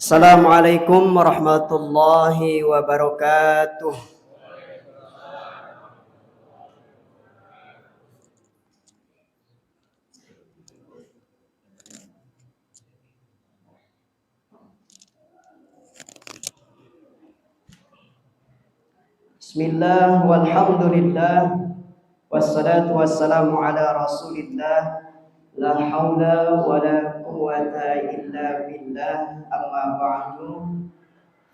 Assalamualaikum warahmatullahi wabarakatuh. Bismillah walhamdulillah wassalatu wassalamu ala rasulillah la hawla wa la quwwata illa billah amma ba'du.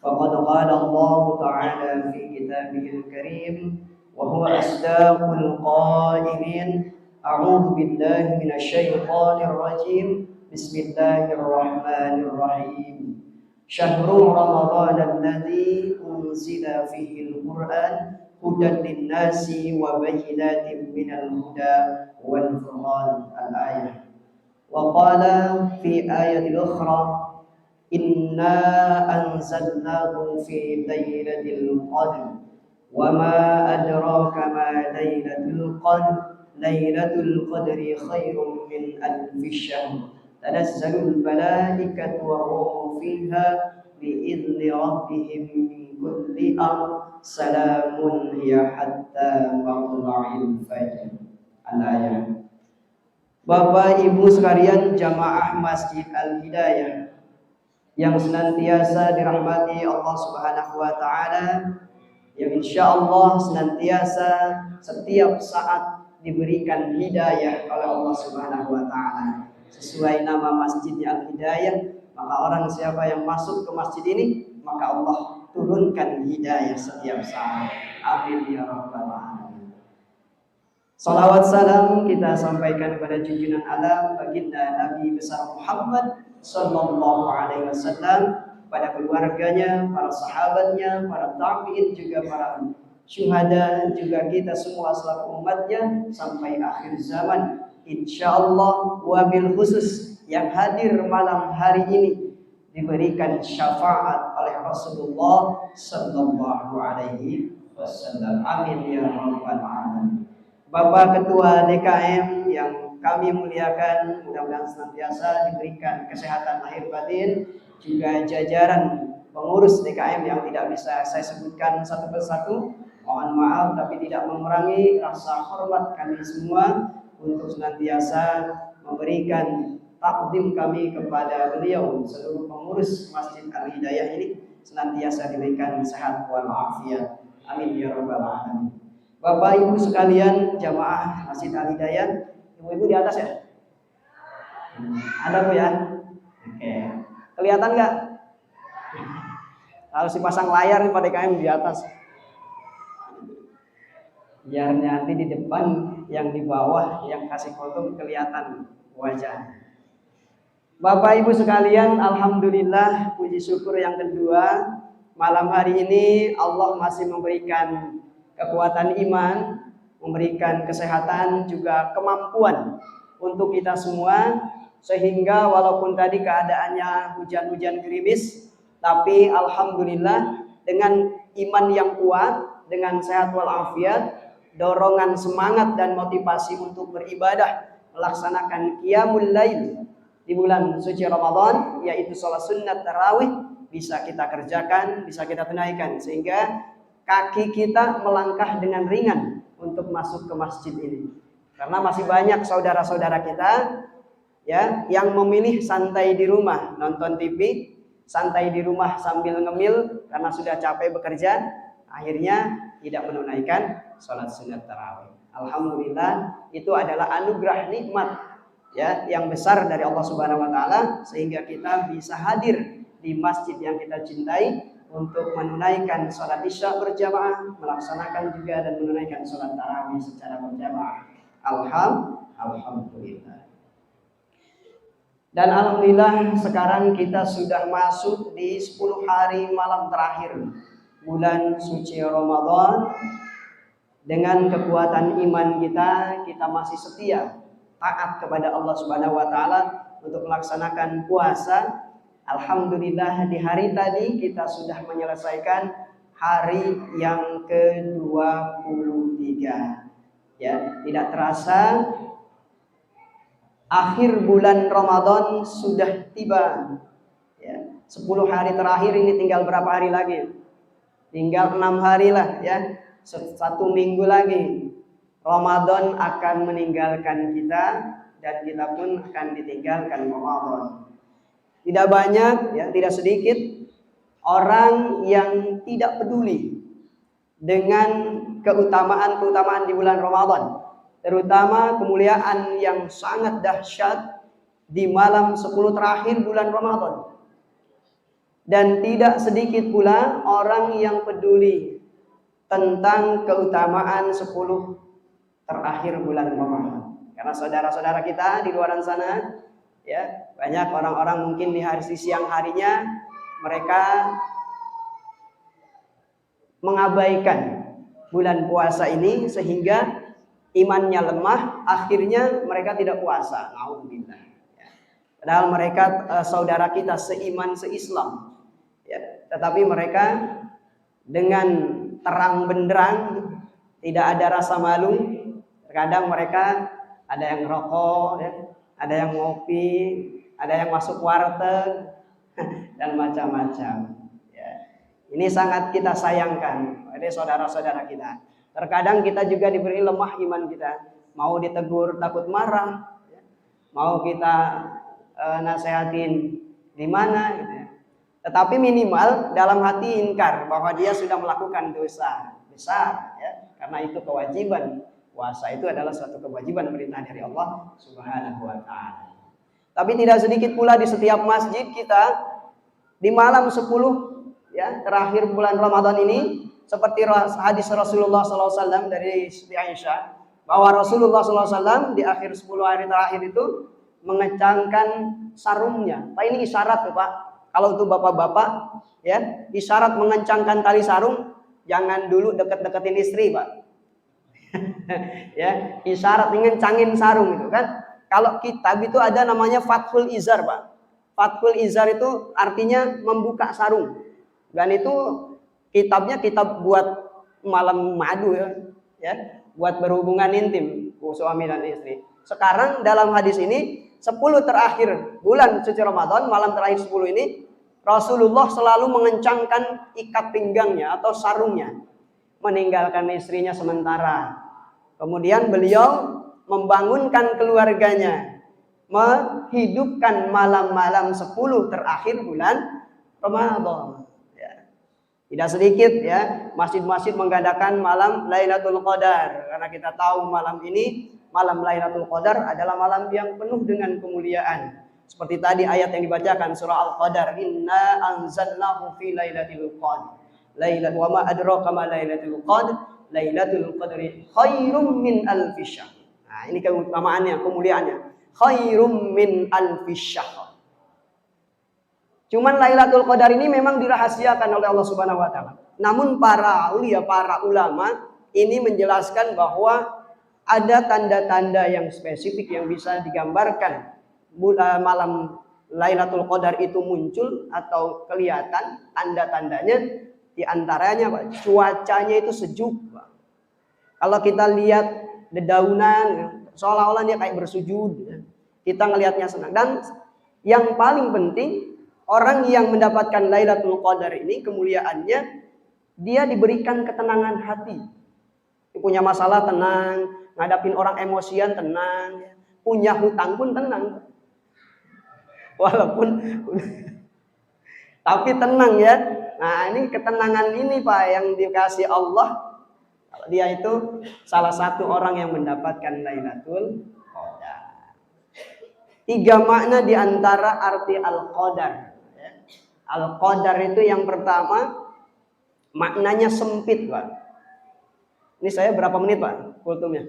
Faqad qala Allah ta'ala fi kitabihil karim wa huwa asdaqul qailin. A'udzu billahi minasy syaithanir rajim. Bismillahirrahmanirrahim. Syahrul Ramadan alladzi unzila fihi al-Qur'an hudan lin-nasi wa bayyinatin minal huda wal furqan. Al-ayah. Wa qala fi ayatil ukhra inna anzalnahu fi lailatul qadr wa ma adraka ma lailatul qadr lailatul qadri khairum min alfi syahr tanazzalul malaikatu wa ruhu fiha bi'izni rabbihim min kulli amr salamun hiya hatta matla'il fajr. Al-ayah. Bapak Ibu sekalian jamaah Masjid Al-Hidayah yang senantiasa dirahmati Allah Subhanahu wa taala, yang insyaallah senantiasa setiap saat diberikan hidayah oleh Allah Subhanahu wa taala. Sesuai nama Masjidnya Al-Hidayah, maka orang siapa yang masuk ke masjid ini, maka Allah turunkan hidayah setiap saat. Amin ya rabbal alamin. Salawat salam kita sampaikan kepada junjungan alam baginda Nabi besar Muhammad sallallahu alaihi wasallam, pada keluarganya, para sahabatnya, para tabi'in, juga para syuhada, juga kita semua selaku umatnya sampai akhir zaman. Insyaallah wabil khusus yang hadir malam hari ini diberikan syafaat oleh Rasulullah sallallahu alaihi wasallam. Amin ya rabbal alamin. Bapak Ketua DKM yang kami muliakan, mudah-mudahan senantiasa diberikan kesehatan lahir batin, juga jajaran pengurus DKM yang tidak bisa saya sebutkan satu persatu, mohon maaf, tapi tidak mengurangi rasa hormat kami semua untuk senantiasa memberikan takdim kami kepada beliau. Seluruh pengurus Masjid Al-Hidayah ini senantiasa diberikan sehat walafiat. Amin ya rabbal alamin. Bapak Ibu sekalian jamaah Masjid Al-Hidayah, ibu-ibu di atas ya? Ada Bu ya? Oke. Kelihatan nggak? Harus dipasang layar nih pada DKM di atas. Biar nanti di depan, yang di bawah, yang kasih foto kelihatan wajah. Bapak Ibu sekalian, alhamdulillah, puji syukur yang kedua, malam hari ini Allah masih memberikan kekuatan iman, memberikan kesehatan, juga kemampuan untuk kita semua, sehingga walaupun tadi keadaannya hujan-hujan gerimis, tapi alhamdulillah dengan iman yang kuat, dengan sehat walafiat, dorongan semangat dan motivasi untuk beribadah, melaksanakan qiyamul lail di bulan suci Ramadan, yaitu sholat sunnat tarawih, bisa kita kerjakan, bisa kita tunaikan, sehingga kaki kita melangkah dengan ringan untuk masuk ke masjid ini. Karena masih banyak saudara-saudara kita ya yang memilih santai di rumah, nonton TV, santai di rumah sambil ngemil karena sudah capek bekerja, akhirnya tidak menunaikan sholat sunat tarawih. Alhamdulillah, itu adalah anugerah nikmat ya yang besar dari Allah Subhanahu wa taala, sehingga kita bisa hadir di masjid yang kita cintai untuk menunaikan sholat isya berjamaah, melaksanakan juga dan menunaikan sholat tarawih secara berjamaah. Alhamdulillah. Dan alhamdulillah sekarang kita sudah masuk di 10 hari malam terakhir bulan suci Ramadan. Dengan kekuatan iman kita masih setia taat kepada Allah Subhanahu wa taala untuk melaksanakan puasa. Alhamdulillah di hari tadi kita sudah menyelesaikan hari yang ke-23. Ya, tidak terasa akhir bulan Ramadan sudah tiba. Ya, 10 hari terakhir ini tinggal berapa hari lagi? Tinggal 6 hari lah ya. 1 minggu lagi Ramadan akan meninggalkan kita dan kita pun akan ditinggalkan Ramadan. Tidak banyak ya, tidak sedikit orang yang tidak peduli dengan keutamaan-keutamaan di bulan Ramadan, terutama kemuliaan yang sangat dahsyat di malam 10 terakhir bulan Ramadan. Dan tidak sedikit pula orang yang peduli tentang keutamaan 10 terakhir bulan Ramadan. Karena saudara-saudara kita di luar sana ya, banyak orang-orang mungkin di hari siang harinya mereka mengabaikan bulan puasa ini sehingga imannya lemah, akhirnya mereka tidak puasa. Alhamdulillah. Ya. Padahal mereka saudara kita seiman seislam. Ya, tetapi mereka dengan terang benderang, tidak ada rasa malu. Terkadang mereka ada yang rokok, ya, ada yang ngopi, ada yang masuk warteg, dan macam-macam. Ya. Ini sangat kita sayangkan pada saudara-saudara kita. Terkadang kita juga diberi lemah iman kita. Mau ditegur takut marah, ya. Mau kita nasehatin di mana, gitu ya. Tetapi minimal dalam hati ingkar bahwa dia sudah melakukan dosa besar, ya. Karena itu kewajiban. Puasa itu adalah suatu kewajiban perintah dari Allah Subhanahu wa taala. Tapi tidak sedikit pula di setiap masjid kita di malam 10 ya terakhir bulan Ramadan ini, seperti hadis Rasulullah SAW dari Siti Aisyah bahwa Rasulullah SAW di akhir 10 hari terakhir itu mengencangkan sarungnya. Pak, ini isyarat tuh Pak. Kalau untuk bapak-bapak ya, isyarat mengencangkan tali sarung, jangan dulu deket-deketin istri Pak. Ya, isyarat ngencangin sarung itu kan. Kalau kitab itu ada namanya Fathul Izar Pak. Fathul Izar itu artinya membuka sarung. Dan itu kitabnya kitab buat malam madu ya, buat berhubungan intim suami dan istri. Sekarang dalam hadis ini 10 terakhir bulan suci Ramadan, malam terakhir 10 ini Rasulullah selalu mengencangkan ikat pinggangnya atau sarungnya, meninggalkan istrinya sementara. Kemudian beliau membangunkan keluarganya, menghidupkan malam-malam 10 terakhir bulan Ramadan. Ya. Tidak sedikit ya, masjid-masjid mengadakan malam Lailatul Qadar. Karena kita tahu malam ini, malam Lailatul Qadar adalah malam yang penuh dengan kemuliaan. Seperti tadi ayat yang dibacakan surah Al-Qadar, inna anzalnahu fi lailatul qadar. Lailatul wa ma adraka ma lailatul qadar, lailatul qadri khairum min alfi syahr. Nah, ini keutamaannya, kemuliaannya. Khairum min alfi syahr. Cuman Lailatul Qadar ini memang dirahasiakan oleh Allah Subhanahu wa taala. Namun para aulia, para ulama ini menjelaskan bahwa ada tanda-tanda yang spesifik yang bisa digambarkan malam Lailatul Qadar itu muncul atau kelihatan tanda-tandanya. Di antaranya Pak, cuacanya itu sejuk Pak. Kalau kita lihat dedaunan seolah-olah dia kayak bersujud, kita ngelihatnya senang. Dan yang paling penting, orang yang mendapatkan Lailatul Qadar ini kemuliaannya, dia diberikan ketenangan hati. Dia punya masalah tenang, ngadapin orang emosian tenang, punya hutang pun tenang. Walaupun tapi tenang ya. Nah, ini ketenangan ini Pak yang dikasih Allah. Kalau dia itu salah satu orang yang mendapatkan Lailatul Qadar. 3 makna di antara arti Al-Qadar. Al-Qadar itu yang pertama maknanya sempit Pak. Ini saya berapa menit Pak kultumnya?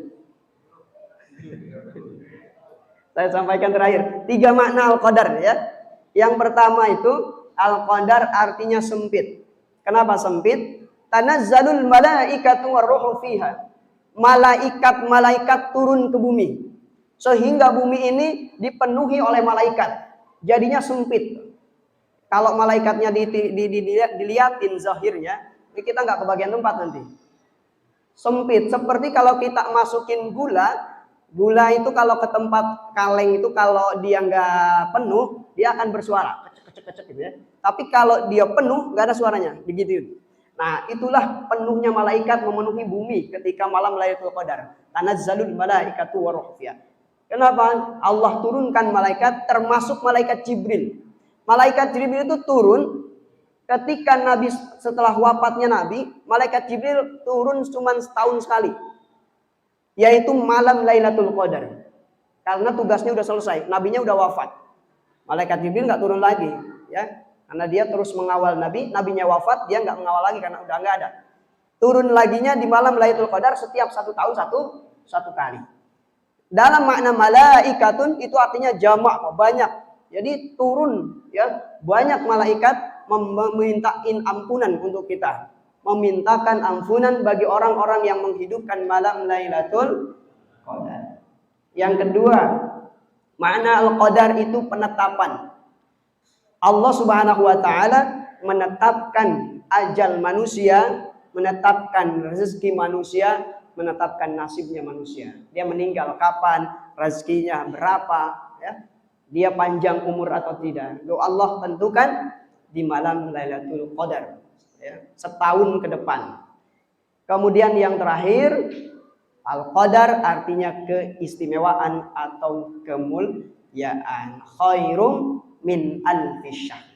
Saya sampaikan terakhir. 3 makna Al-Qadar ya. Yang pertama itu Al-Qadar artinya sempit. Kenapa sempit? Tanazzalul malaikatu warruhu fiha. Malaikat-malaikat turun ke bumi. Sehingga bumi ini dipenuhi oleh malaikat. Jadinya sempit. Kalau malaikatnya dilihatin zahirnya, kita nggak kebagian tempat nanti. Sempit. Seperti kalau kita masukin gula. Gula itu kalau ke tempat kaleng itu kalau dia nggak penuh, dia akan bersuara. Kecek-kecek gitu ya. Tapi kalau dia penuh, nggak ada suaranya, begitu. Nah, itulah penuhnya malaikat memenuhi bumi ketika malam Lailatul Qadar. Tanazzalul malaikatu waruh fiha. Kenapa? Allah turunkan malaikat, termasuk malaikat Jibril. Malaikat Jibril itu turun ketika Nabi, setelah wafatnya Nabi, malaikat Jibril turun cuma setahun sekali, yaitu malam Lailatul Qadar. Karena tugasnya udah selesai, nabinya udah wafat. Malaikat Jibril nggak turun lagi, ya, karena dia terus mengawal Nabi. Nabinya wafat, dia nggak mengawal lagi karena udah nggak ada. Turun laginya di malam Lailatul Qadar setiap 1 tahun satu kali. Dalam makna malaikatun itu artinya jamak, banyak. Jadi turun, ya, banyak malaikat memintain ampunan untuk kita, memintakan ampunan bagi orang-orang yang menghidupkan malam Lailatul Qadar. Yang kedua, makna al-qadar itu penetapan. Allah Subhanahu wa taala menetapkan ajal manusia, menetapkan rezeki manusia, menetapkan nasibnya manusia. Dia meninggal kapan, rezekinya berapa, ya. Dia panjang umur atau tidak. Itu Allah tentukan di malam Lailatul Qadar, ya, setahun ke depan. Kemudian yang terakhir, al-qadar artinya keistimewaan atau kemuliaan. Khairum min alfi syahr.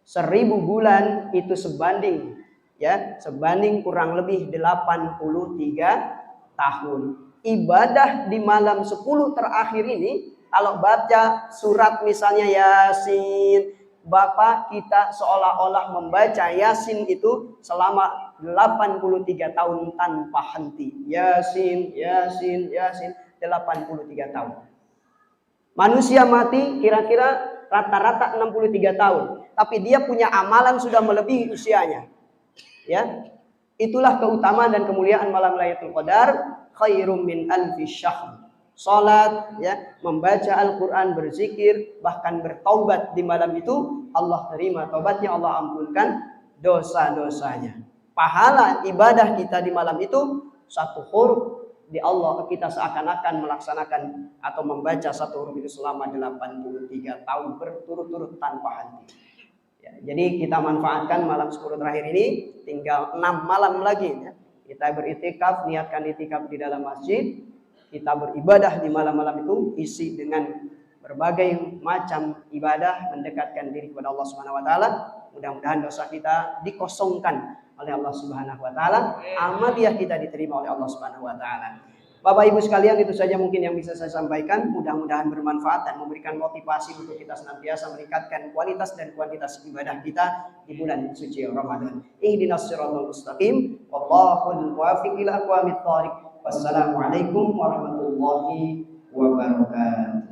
1000 bulan itu sebanding, ya, sebanding kurang lebih 83 tahun. Ibadah di malam 10 terakhir ini, kalau baca surat misalnya Yasin, Bapak kita seolah-olah membaca Yasin itu selama 83 tahun tanpa henti. Yasin, Yasin, Yasin, 83 tahun. Manusia mati kira-kira rata-rata 63 tahun. Tapi dia punya amalan sudah melebihi usianya. Ya, itulah keutamaan dan kemuliaan malam Lailatul Qadar. Khairum min alfi syahr. Salat, ya, membaca Al-Quran, berzikir, bahkan bertaubat di malam itu, Allah terima taubatnya, Allah ampunkan dosa-dosanya. Pahala ibadah kita di malam itu 1 huruf di Allah, kita seakan-akan melaksanakan atau membaca 1 huruf itu selama 83 tahun berturut-turut tanpa henti. Ya, jadi kita manfaatkan malam 10 terakhir ini, tinggal 6 malam lagi, ya. Kita beritikaf, niatkan itikaf di dalam masjid. Kita beribadah di malam-malam itu, isi dengan berbagai macam ibadah, mendekatkan diri kepada Allah Subhanahu wa taala. Mudah-mudahan dosa kita dikosongkan oleh Allah Subhanahu wa taala, amaliyah kita diterima oleh Allah Subhanahu wa taala. Bapak Ibu sekalian, itu saja mungkin yang bisa saya sampaikan. Mudah-mudahan bermanfaat dan memberikan motivasi untuk kita senantiasa meningkatkan kualitas dan kuantitas ibadah kita di bulan suci Ramadan. Ihdinas siratal mustaqim, wallahul muwaffiq ila aqwamit thoriq. Wassalamualaikum warahmatullahi wabarakatuh.